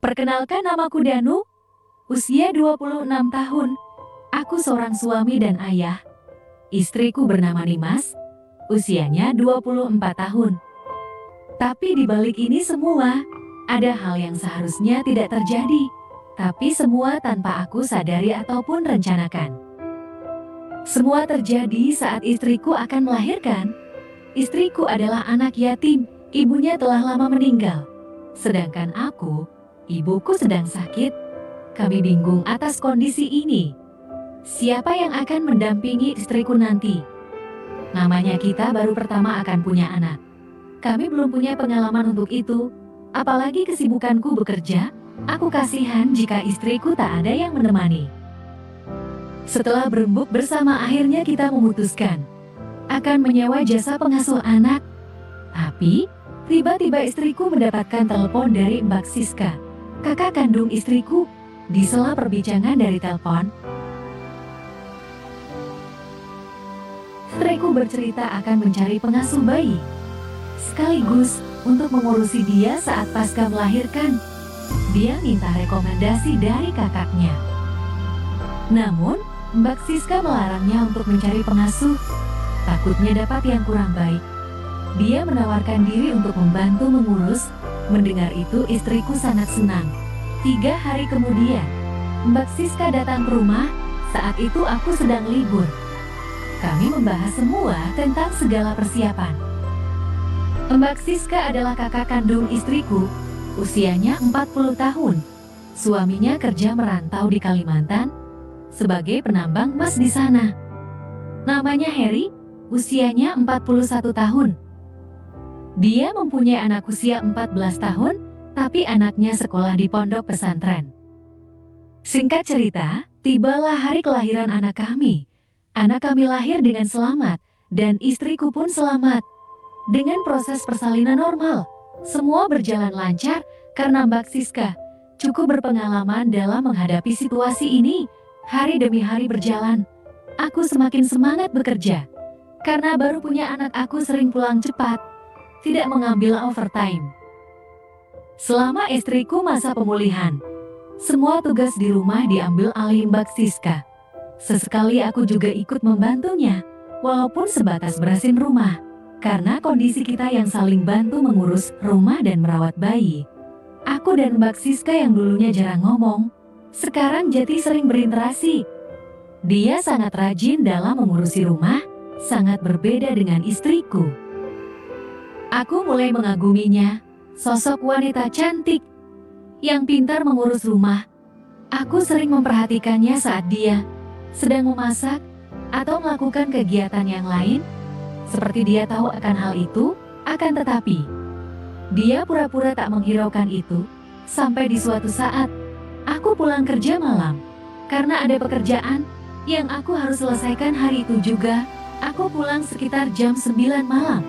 Perkenalkan, namaku Danu, usia 26 tahun. Aku seorang suami dan ayah. Istriku bernama Nimas, usianya 24 tahun. Tapi di balik ini semua, ada hal yang seharusnya tidak terjadi, tapi semua tanpa aku sadari ataupun rencanakan. Semua terjadi saat istriku akan melahirkan. Istriku adalah anak yatim, ibunya telah lama meninggal. Sedangkan aku, ibuku sedang sakit. Kami bingung atas kondisi ini. Siapa yang akan mendampingi istriku nanti? Namanya kita baru pertama akan punya anak. Kami belum punya pengalaman untuk itu. Apalagi kesibukanku bekerja, aku kasihan jika istriku tak ada yang menemani. Setelah berembuk bersama, akhirnya kita memutuskan akan menyewa jasa pengasuh anak. Tapi, tiba-tiba istriku mendapatkan telepon dari Mbak Siska, kakak kandung istriku. Di sela perbincangan dari telepon, istriku bercerita akan mencari pengasuh bayi, sekaligus untuk mengurusi dia saat pasca melahirkan. Dia minta rekomendasi dari kakaknya. Namun, Mbak Siska melarangnya untuk mencari pengasuh, takutnya dapat yang kurang baik. Dia menawarkan diri untuk membantu mengurus. Mendengar itu, istriku sangat senang. 3 hari kemudian, Mbak Siska datang ke rumah. Saat itu aku sedang libur. Kami membahas semua tentang segala persiapan. Mbak Siska adalah kakak kandung istriku, usianya 40 tahun. Suaminya kerja merantau di Kalimantan sebagai penambang emas di sana. Namanya Heri, usianya 41 tahun. Dia mempunyai anak usia 14 tahun, tapi anaknya sekolah di pondok pesantren. Singkat cerita, tibalah hari kelahiran anak kami. Anak kami lahir dengan selamat, dan istriku pun selamat. Dengan proses persalinan normal, semua berjalan lancar karena Mbak Siska cukup berpengalaman dalam menghadapi situasi ini. Hari demi hari berjalan, aku semakin semangat bekerja. Karena baru punya anak, aku sering pulang cepat, tidak mengambil overtime. Selama istriku masa pemulihan, semua tugas di rumah diambil alih Mbak Siska. Sesekali aku juga ikut membantunya, walaupun sebatas berasin rumah. Karena kondisi kita yang saling bantu mengurus rumah dan merawat bayi. Aku dan Mbak Siska yang dulunya jarang ngomong, sekarang jadi sering berinteraksi. Dia sangat rajin dalam mengurusi rumah, sangat berbeda dengan istriku. Aku mulai mengaguminya. Sosok wanita cantik yang pintar mengurus rumah. Aku sering memperhatikannya saat dia sedang memasak atau melakukan kegiatan yang lain. Seperti dia tahu akan hal itu, akan tetapi dia pura-pura tak menghiraukan itu. Sampai di suatu saat, aku pulang kerja malam karena ada pekerjaan yang aku harus selesaikan hari itu juga. Aku pulang sekitar jam 9 malam.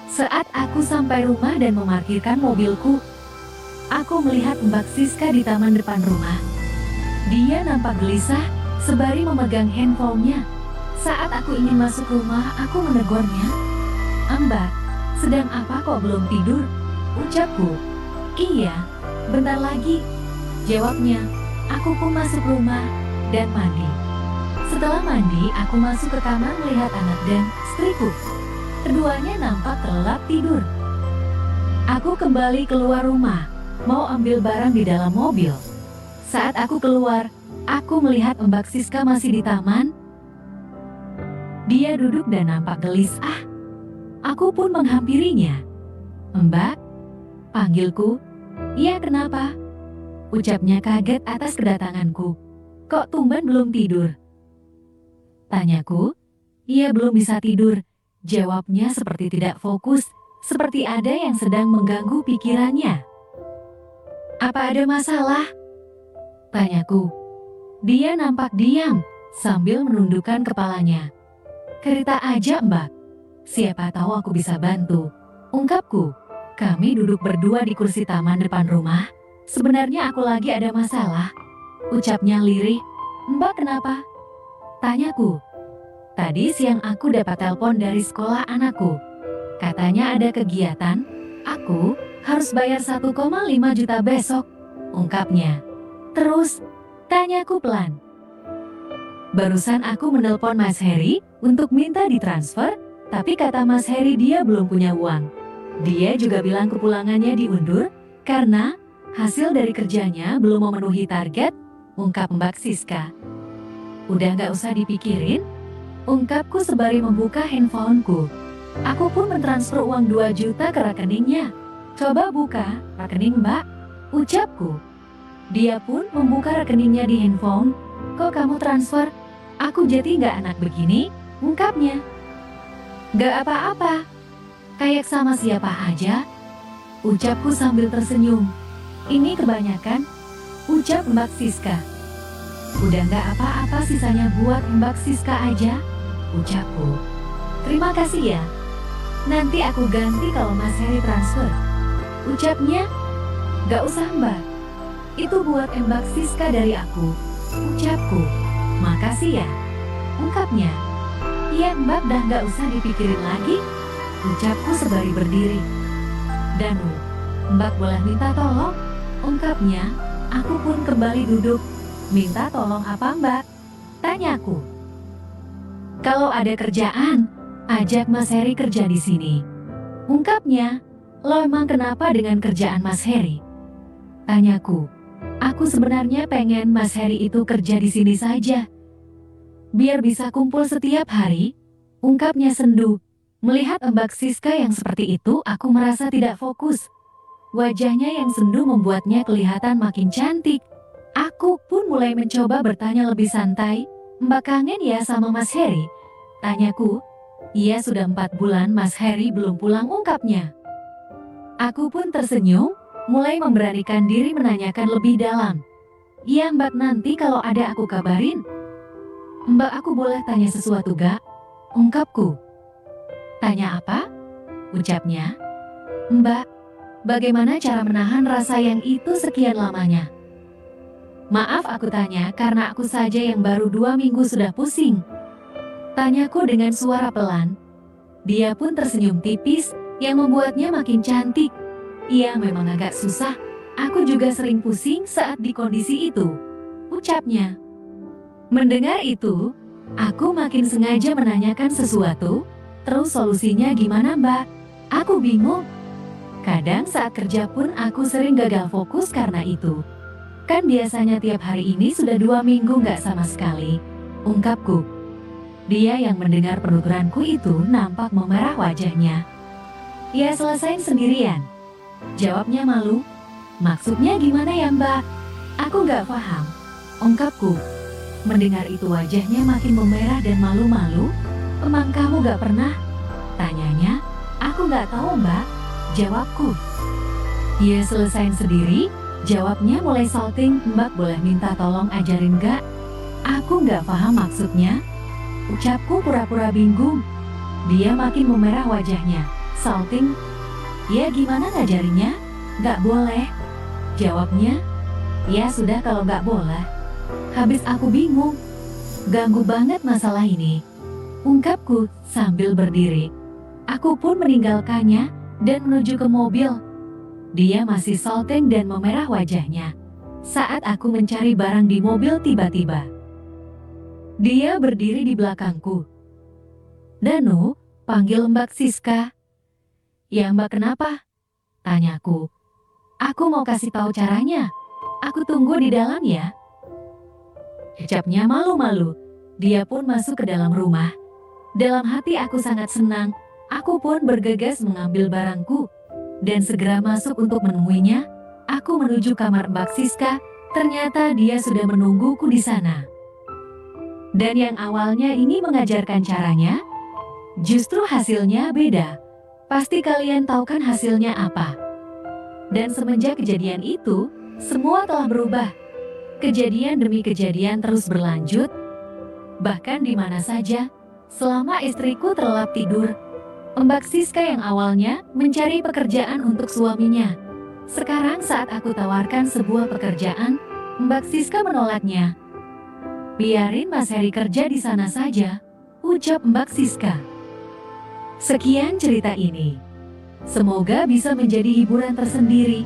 Saat aku sampai rumah dan memarkirkan mobilku, aku melihat Mbak Siska di taman depan rumah. Dia nampak gelisah sembari memegang handphonenya. Saat aku ingin masuk rumah, aku menegurnya. "Mbak, sedang apa kok belum tidur?" ucapku. "Iya, bentar lagi," jawabnya. Aku pun masuk rumah dan mandi. Setelah mandi, aku masuk ke kamar melihat anak dan istriku. Keduanya nampak terlelap tidur. Aku kembali keluar rumah, mau ambil barang di dalam mobil. Saat aku keluar, aku melihat Mbak Siska masih di taman. Dia duduk dan nampak gelisah. Aku pun menghampirinya. "Mbak," panggilku. "Iya, kenapa?" ucapnya kaget atas kedatanganku. "Kok tumben belum tidur?" tanyaku. "Iya, belum bisa tidur," jawabnya seperti tidak fokus, seperti ada yang sedang mengganggu pikirannya. "Apa ada masalah?" tanyaku. Dia nampak diam, sambil menundukkan kepalanya. "Cerita aja, Mbak. Siapa tahu aku bisa bantu," ungkapku. Kami duduk berdua di kursi taman depan rumah. "Sebenarnya aku lagi ada masalah," ucapnya lirih. "Mbak kenapa?" tanyaku. "Tadi siang aku dapat telepon dari sekolah anakku. Katanya ada kegiatan, aku harus bayar 1,5 juta besok. ungkapnya. Terus, tanyaku pelan. Barusan aku menelpon Mas Heri untuk minta ditransfer, tapi kata Mas Heri dia belum punya uang. Dia juga bilang kepulangannya diundur karena hasil dari kerjanya belum memenuhi target, ungkap Mbak Siska. Udah gak usah dipikirin, ungkapku sembari membuka handphoneku. Aku pun mentransfer uang 2 juta ke rekeningnya. Coba buka rekening Mbak, ucapku. Dia pun membuka rekeningnya di handphone. Kok kamu transfer? Aku jadi gak anak begini, ungkapnya. Gak apa-apa, kayak sama siapa aja, ucapku sambil tersenyum. Ini kebanyakan, ucap Mbak Siska. Udah gak apa-apa, sisanya buat Mbak Siska aja, ucapku. Terima kasih ya, nanti aku ganti kalau Mas Heri transfer, ucapnya. Gak usah Mbak, itu buat Mbak Siska dari aku, ucapku. Makasih ya, ungkapnya. Iya Mbak, dah gak usah dipikirin lagi, ucapku sembari berdiri. Danu, Mbak boleh minta tolong, ungkapnya. Aku pun kembali duduk. Minta tolong apa Mbak? Tanyaku. Kalau ada kerjaan, ajak Mas Heri kerja di sini, ungkapnya. Lo emang kenapa dengan kerjaan Mas Heri? Tanyaku. Aku sebenarnya pengen Mas Heri itu kerja di sini saja, biar bisa kumpul setiap hari, ungkapnya sendu. Melihat Mbak Siska yang seperti itu, aku merasa tidak fokus. Wajahnya yang sendu membuatnya kelihatan makin cantik. Aku pun mulai mencoba bertanya lebih santai. Mbak kangen ya sama Mas Heri? Tanyaku. Iya sudah 4 bulan Mas Heri belum pulang, ungkapnya. Aku pun tersenyum, mulai memberanikan diri menanyakan lebih dalam. Iya Mbak, nanti kalau ada aku kabarin. Mbak, aku boleh tanya sesuatu gak? Ungkapku. Tanya apa? Ucapnya. Mbak, bagaimana cara menahan rasa yang itu sekian lamanya? Maaf aku tanya karena aku saja yang baru 2 minggu sudah pusing, tanyaku dengan suara pelan. Dia pun tersenyum tipis yang membuatnya makin cantik. Iya memang agak susah, aku juga sering pusing saat di kondisi itu, ucapnya. Mendengar itu, aku makin sengaja menanyakan sesuatu. Terus solusinya gimana Mbak? Aku bingung. Kadang saat kerja pun aku sering gagal fokus karena itu. Kan biasanya tiap hari ini sudah 2 minggu gak sama sekali, ungkapku. Dia yang mendengar penuturanku itu nampak memerah wajahnya. Ya selesain sendirian, jawabnya malu. Maksudnya gimana ya Mbak? Aku gak paham, ungkapku. Mendengar itu wajahnya makin memerah dan malu-malu. Emang kamu gak pernah? Tanyanya. Aku gak tahu Mbak, jawabku. Ya selesain sendiri, jawabnya mulai salting. Mbak boleh minta tolong ajarin gak? Aku gak paham maksudnya, ucapku pura-pura bingung. Dia makin memerah wajahnya, salting. Ya gimana ngajarinnya? Gak boleh, jawabnya. Ya sudah kalau gak boleh. Habis aku bingung. Ganggu banget masalah ini, ungkapku sambil berdiri. Aku pun meninggalkannya dan menuju ke mobil. Dia masih salting dan memerah wajahnya. Saat aku mencari barang di mobil, tiba-tiba dia berdiri di belakangku. Danu, panggil Mbak Siska. Ya Mbak kenapa? Tanyaku. Aku mau kasih tahu caranya. Aku tunggu di dalam ya, ucapnya malu-malu. Dia pun masuk ke dalam rumah. Dalam hati aku sangat senang. Aku pun bergegas mengambil barangku dan segera masuk untuk menemuinya. Aku menuju kamar Mbak Siska. Ternyata dia sudah menungguku di sana. Dan yang awalnya ini mengajarkan caranya, justru hasilnya beda. Pasti kalian tahu kan hasilnya apa? Dan semenjak kejadian itu, semua telah berubah. Kejadian demi kejadian terus berlanjut. Bahkan di mana saja, selama istriku terlelap tidur, Mbak Siska yang awalnya mencari pekerjaan untuk suaminya, sekarang saat aku tawarkan sebuah pekerjaan, Mbak Siska menolaknya. Biarin Mas Heri kerja di sana saja, ucap Mbak Siska. Sekian cerita ini. Semoga bisa menjadi hiburan tersendiri